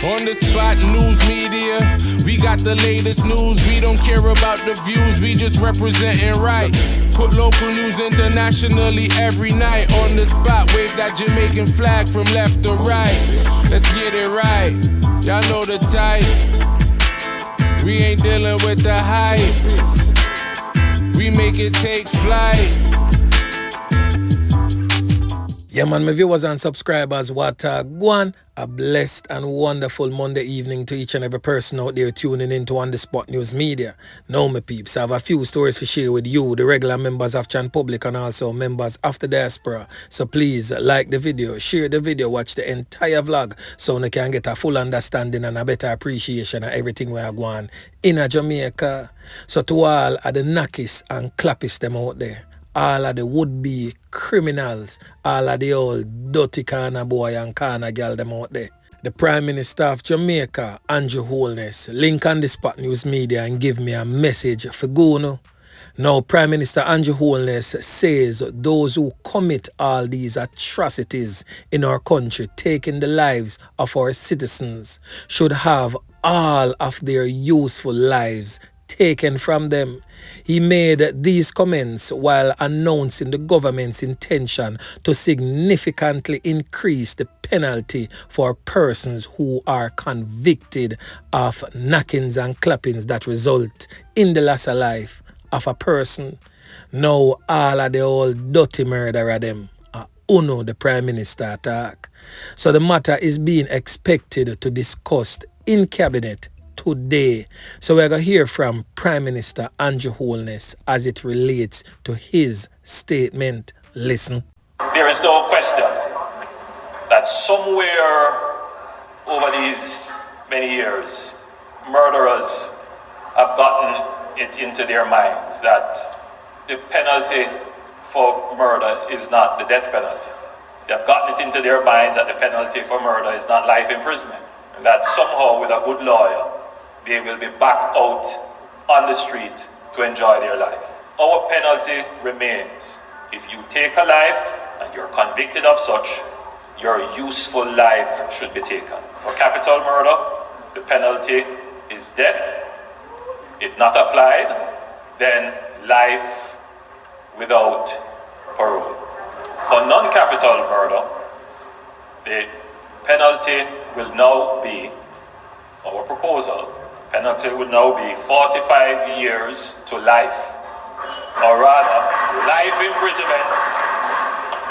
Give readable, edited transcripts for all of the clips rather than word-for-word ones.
On the spot news media, we got the latest news. We don't care about the views, we just representing right. Put local news internationally every night. On the spot, wave that Jamaican flag from left to right. Let's get it right, y'all know the type. We ain't dealing with the hype, we make it take flight. Yeah, man, my viewers and subscribers, what go on. A blessed and wonderful Monday evening to each and every person out there tuning into On The Spot News Media. Now, my peeps, I have a few stories to share with you, the regular members of Chan Public and also members of the diaspora. So please like the video, share the video, watch the entire vlog so you can get a full understanding and a better appreciation of everything we are going in Jamaica. So to all of the Nakeisha and ClapWeh them out there, all of the would-be criminals, all of the old dirty corner boy and corner girl them out there. The Prime Minister of Jamaica, Andrew Holness, link on the Spot News Media and give me a message for Gono. Now, Prime Minister Andrew Holness says those who commit all these atrocities in our country, taking the lives of our citizens, should have all of their useful lives taken from them. He made these comments while announcing the government's intention to significantly increase the penalty for persons who are convicted of knockings and clappings that result in the loss of life of a person. Now all of the old dirty murderer them are Uno, the Prime Minister attack. So the matter is being expected to discuss in Cabinet today. So we're going to hear from Prime Minister Andrew Holness as it relates to his statement. Listen. There is no question that somewhere over these many years, murderers have gotten it into their minds that the penalty for murder is not the death penalty. They have gotten it into their minds that the penalty for murder is not life imprisonment. And that somehow with a good lawyer, they will be back out on the street to enjoy their life. Our penalty remains. If you take a life and you're convicted of such, your useful life should be taken. For capital murder, the penalty is death. If not applied, then life without parole. For non-capital murder, the penalty will now be, our proposal, penalty would now be 45 years to life, or rather, life imprisonment,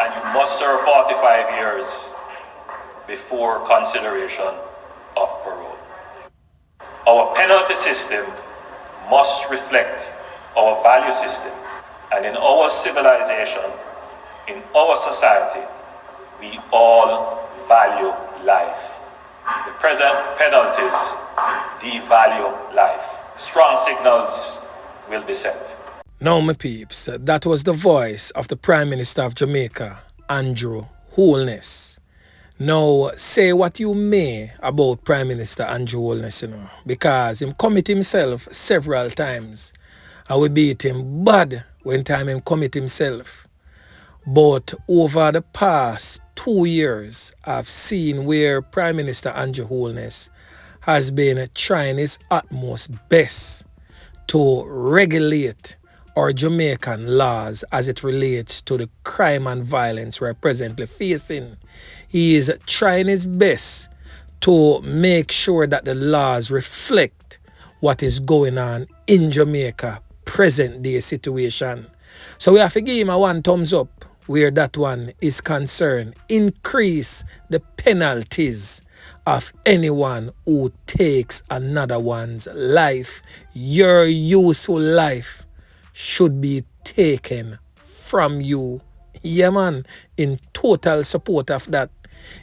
and you must serve 45 years before consideration of parole. Our penalty system must reflect our value system, and in our civilization, in our society, we all value life. The present penalties devalue life. Strong signals will be sent. Now, my peeps, that was the voice of the Prime Minister of Jamaica, Andrew Holness. Now, say what you may about Prime Minister Andrew Holness, because him commit himself several times. And we beat him bad when time him commit himself. But over the past 2 years, I've seen where Prime Minister Andrew Holness has been trying his utmost best to regulate our Jamaican laws as it relates to the crime and violence we're presently facing. He is trying his best to make sure that the laws reflect what is going on in Jamaica, present day situation. So we have to give him a 1 thumbs up where that one is concerned. Increase the penalties of anyone who takes another one's life. Your useful life should be taken from you. Yeah, man, in total support of that.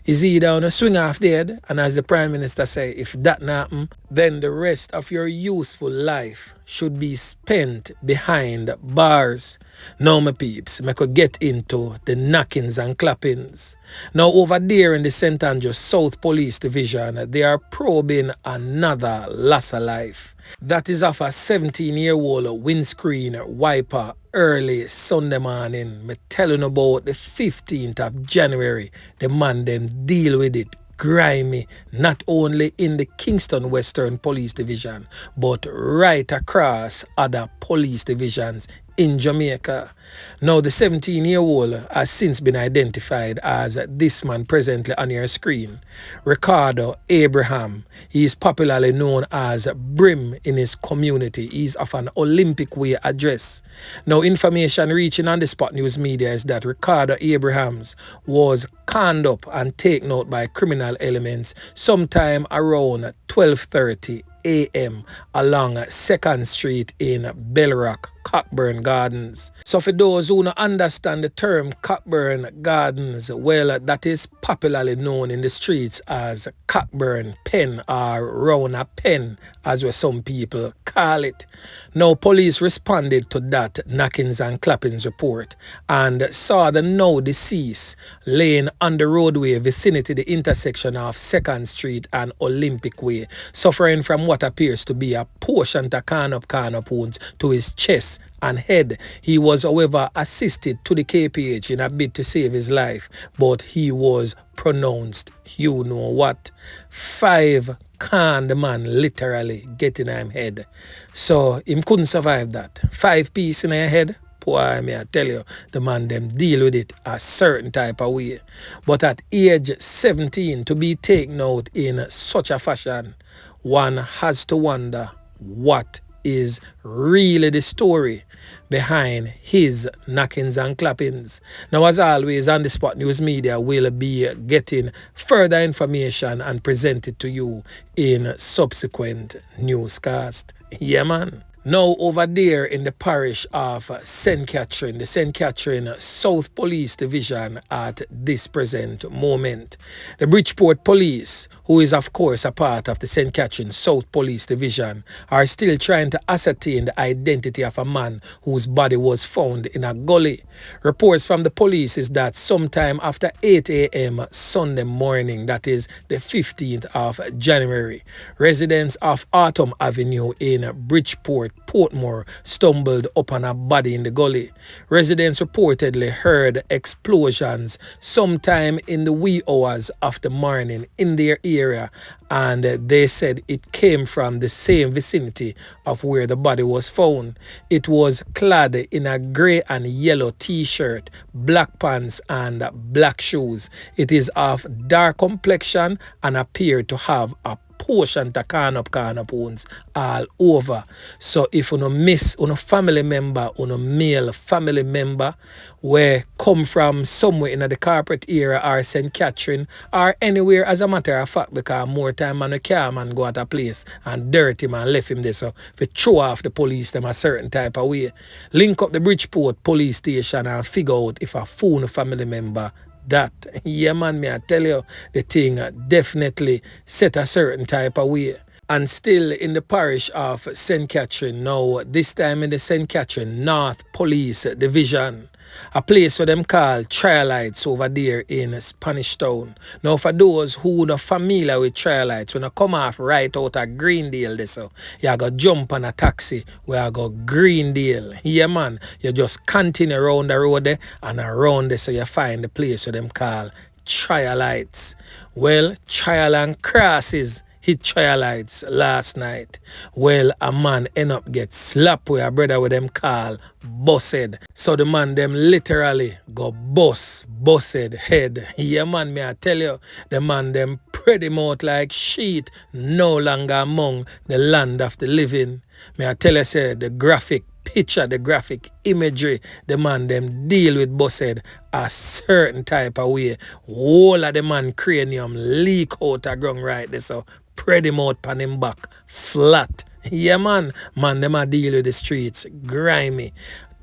Is either on a swing off dead, and as the Prime Minister say, if that not happen, then the rest of your useful life should be spent behind bars. Now, my peeps, I could get into the knockings and clappings. Now, over there in the St. Andrews South Police Division, they are probing another loss of life. That is of a 17-year-old windscreen wiper early Sunday morning. Me telling about the 15th of January. The man them deal with it grimy, not only in the Kingston Western Police Division, but right across other police divisions in Jamaica. Now, the 17-year-old has since been identified as this man presently on your screen, Ricardo Abraham. He is popularly known as Brim in his community. He is of an Olympic Way address. Now, information reaching on the Spot News Media is that Ricardo Abrahams was conned up and taken out by criminal elements sometime around 12:30 a.m. along 2nd Street in Bellrock, Cockburn Gardens. So for those who don't understand the term Cockburn Gardens, well, that is popularly known in the streets as Cockburn Pen or Rona Pen, as what some people call it. Now, police responded to that knockings and clappings report and saw the now deceased laying on the roadway vicinity the intersection of 2nd Street and Olympic Way, suffering from what appears to be a portion to corn up wounds to his chest and head. He was, however, assisted to the KPH in a bid to save his life, but he was pronounced, you know what, 5 canned man literally getting him head. So him couldn't survive that. 5 piece in her head. Boy, may I tell you, the man them deal with it a certain type of way. But at age 17 to be taken out in such a fashion, one has to wonder what is really the story behind his knockings and clappings. Now, as always, on the Spot News Media will be getting further information and present it to you in subsequent newscast. Yeah, man. Now, over there in the parish of St. Catherine, the St. Catherine South Police Division at this present moment, the Bridgeport Police, who is of course a part of the St. Catherine South Police Division, are still trying to ascertain the identity of a man whose body was found in a gully. Reports from the police is that sometime after 8 a.m. Sunday morning, that is the 15th of January, residents of Autumn Avenue in Bridgeport, Portmore, stumbled upon a body in the gully. Residents reportedly heard explosions sometime in the wee hours of the morning in their area, and they said it came from the same vicinity of where the body was found. It was clad in a grey and yellow t-shirt, black pants and black shoes. It is of dark complexion and appeared to have a portion to corn up wounds all over. So if you miss a family member, a male family member, where come from somewhere in the corporate area or St. Catherine or anywhere, as a matter of fact, because more time man can't man go at a place and dirty man left him there. So if you throw off the police them a certain type of way, link up the Bridgeport police station and figure out if a phone family member that. Yeah, man, me I tell you, the thing definitely set a certain type of way. And still in the parish of St. Catherine, now this time in the St. Catherine North Police Division, a place where them call Trialites over there in Spanish Town. Now, for those who are familiar with Trialites, when I come off right out of Greendale, this, so you go jump on a taxi where I go Greendale. Yeah, man, you just continue around the road there and around there, so you find the place where them call Trialites. Well, trial and crosses hit Trialites last night. Well, a man end up get slapped with a brother with them call busted. So the man them literally go busted head. Yeah, man, me I tell you, the man them pretty much like sheet no longer among the land of the living. Me I tell you, say the graphic picture, the graphic imagery, the man them deal with busted a certain type of way. All of the man cranium leak out of ground right there, so pretty much pan him back flat. Yeah, man, them a deal with the streets grimy.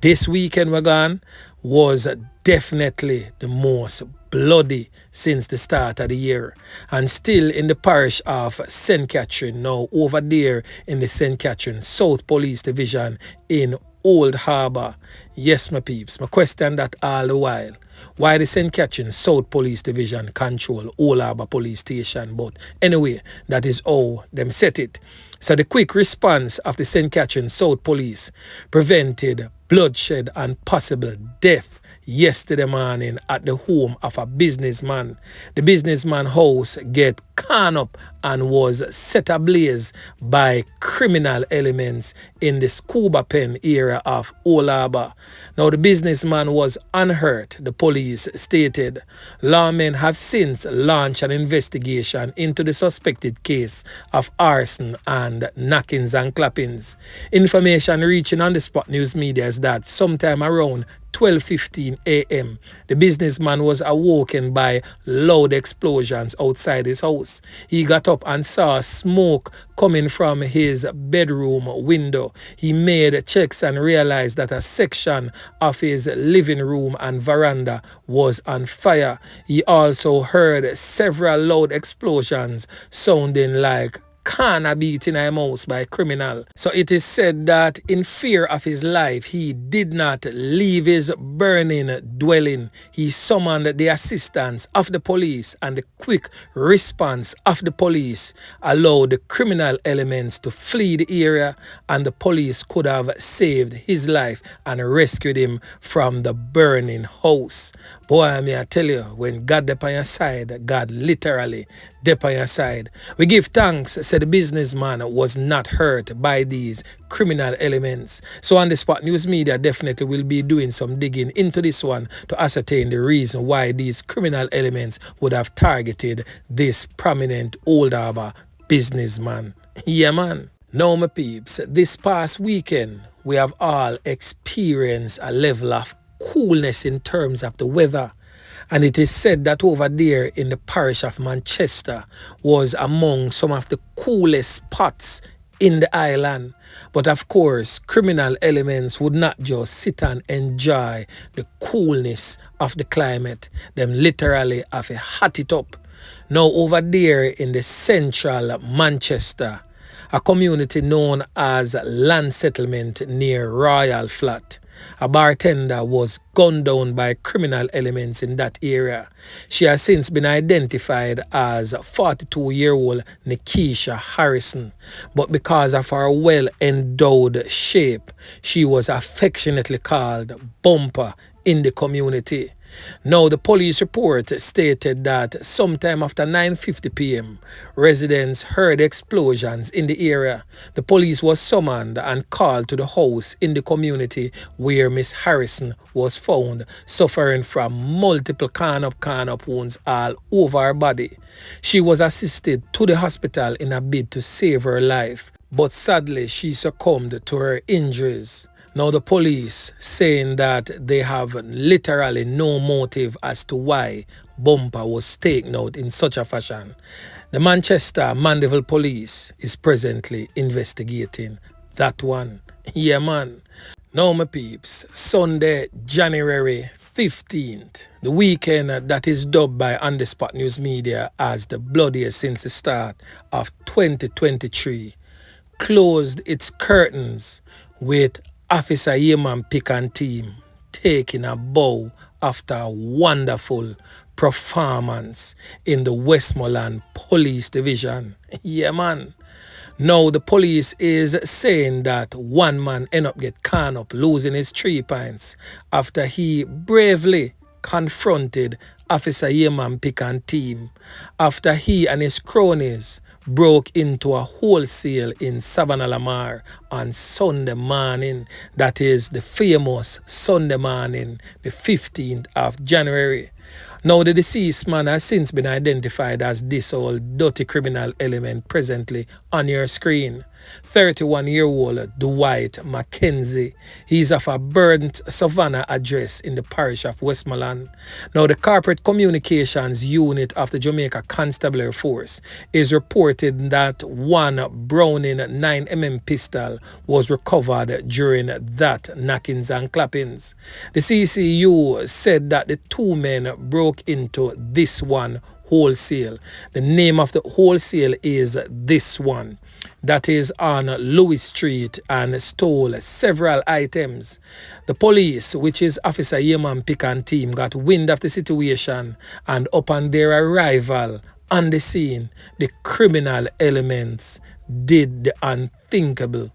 This weekend we're gone was definitely the most bloody since the start of the year. And still in the parish of St. Catherine, now over there in the St. Catherine South Police Division in Old Harbour. Yes, my peeps, my question that all the while. Why the St. Catherine South Police Division control Old Harbour Police Station? But anyway, that is how them set it. So the quick response of the St. Catherine South Police prevented bloodshed and possible death. yesterday morning at the home of a businessman. The businessman house get torn up and was set ablaze by criminal elements in the scuba pen area of Old Harbour. Now the businessman was unhurt, the police stated. Lawmen have since launched an investigation into the suspected case of arson and knockings and clappings. Information reaching on the spot news media is that sometime around 12:15 a.m. the businessman was awoken by loud explosions outside his house. He got up and saw smoke coming from his bedroom window. He made checks and realized that a section of his living room and veranda was on fire. He also heard several loud explosions sounding like corner beat in a house by criminal. So it is said that in fear of his life, he did not leave his burning dwelling. He summoned the assistance of the police, and the quick response of the police allowed the criminal elements to flee the area, and the police could have saved his life and rescued him from the burning house. Boy, I tell you, when God is on your side, God literally is on your side. We give thanks, said the businessman was not hurt by these criminal elements. So on the spot news media definitely will be doing some digging into this one to ascertain the reason why these criminal elements would have targeted this prominent Old Harbour businessman. Yeah, man. Now, my peeps, this past weekend, we have all experienced a level of coolness in terms of the weather, and it is said that over there in the parish of Manchester was among some of the coolest spots in the island. But of course, criminal elements would not just sit and enjoy the coolness of the climate. Them literally have to hot it up. Now over there in the central Manchester, a community known as Land Settlement near Royal Flat, a bartender was gunned down by criminal elements in that area. She has since been identified as 42-year-old Nakeisha Arson, but because of her well-endowed shape, she was affectionately called Bumpa in the community. Now, the police report stated that sometime after 9:50 p.m., residents heard explosions in the area. The police was summoned and called to the house in the community where Miss Harrison was found, suffering from multiple corn-up wounds all over her body. She was assisted to the hospital in a bid to save her life, but sadly she succumbed to her injuries. Now the police saying that they have literally no motive as to why Bumpa was taken out in such a fashion. The Manchester Mandeville police is presently investigating that one. Yeah, man. Now, my peeps, Sunday, January 15th, the weekend that is dubbed by On The Spot News Media as the bloodiest since the start of 2023, closed its curtains with Officer Yeman Pick and team taking a bow after a wonderful performance in the Westmoreland Police Division. Yeah, man. Now the police is saying that one man ended up get caught up losing his 3 pints after he bravely confronted Officer Yeman Pick and team after he and his cronies broke into a wholesale in Savannah Lamar on Sunday morning. That is the famous Sunday morning, the 15th of January. Now the deceased man has since been identified as this old dirty criminal element presently on your screen. 31-year-old Dwight Mackenzie. He's of a burnt Savannah address in the parish of Westmoreland. Now the corporate communications unit of the Jamaica Constabulary Force is reported that one Browning 9mm pistol was recovered during that knockings and clappings. The CCU said that the 2 men broke into this one wholesale. The name of the wholesale is This One. That is on Louis Street, and stole several items. The police, which is Officer Yeman Pick and team, got wind of the situation, and upon their arrival on the scene, the criminal elements did the unthinkable.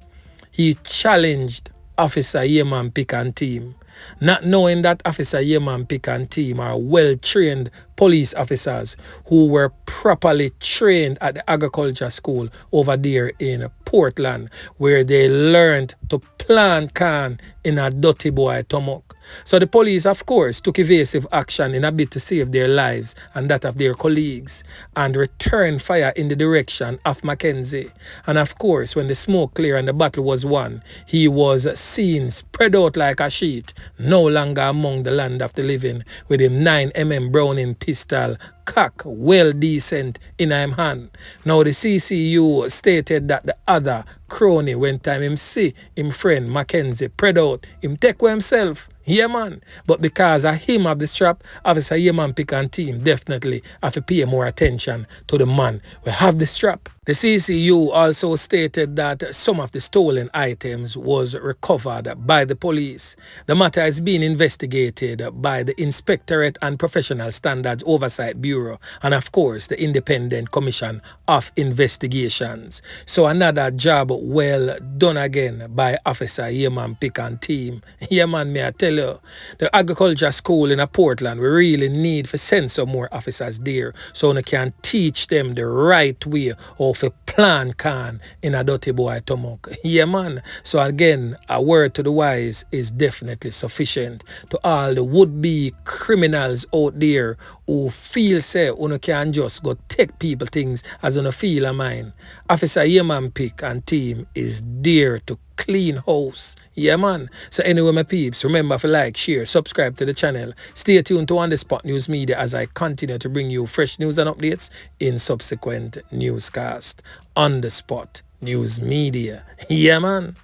He challenged Officer Yeman Pick and team Not knowing that Officer Yeman Pick and team are well-trained police officers who were properly trained at the agriculture school over there in Portland, where they learned to plant can in a dirty boy stomach. So the police, of course, took evasive action in a bid to save their lives and that of their colleagues and returned fire in the direction of Mackenzie. And of course, when the smoke cleared and the battle was won, he was seen spread out like a sheet, no longer among the land of the living, with him 9mm Browning pistol cock well decent in him hand. Now the CCU stated that the other crony, when time him see him friend Mackenzie spread out, him take for himself. Yeah, man. But because of him of the strap, Officer Yeman Pick and team definitely have to pay more attention to the man who have the strap. The CCU also stated that some of the stolen items was recovered by the police. The matter is being investigated by the Inspectorate and Professional Standards Oversight Bureau and of course the Independent Commission of Investigations. So another job well done again by Officer Yeman Pick and team. Yeah, man, may I tell you, the agriculture school in Portland, we really need to send some more officers there so we can teach them the right way of a plant can in a dirty boy stomach. Yeah, man. So again, a word to the wise is definitely sufficient. To all the would-be criminals out there who feel say you can just go take people things as you feel a mine. Officer Yeman Pick and team is there to clean house. Yeah, man. So anyway, my peeps, remember to like, share, subscribe to the channel. Stay tuned to On The Spot News Media as I continue to bring you fresh news and updates in subsequent newscast. On The Spot News Media. Yeah, man.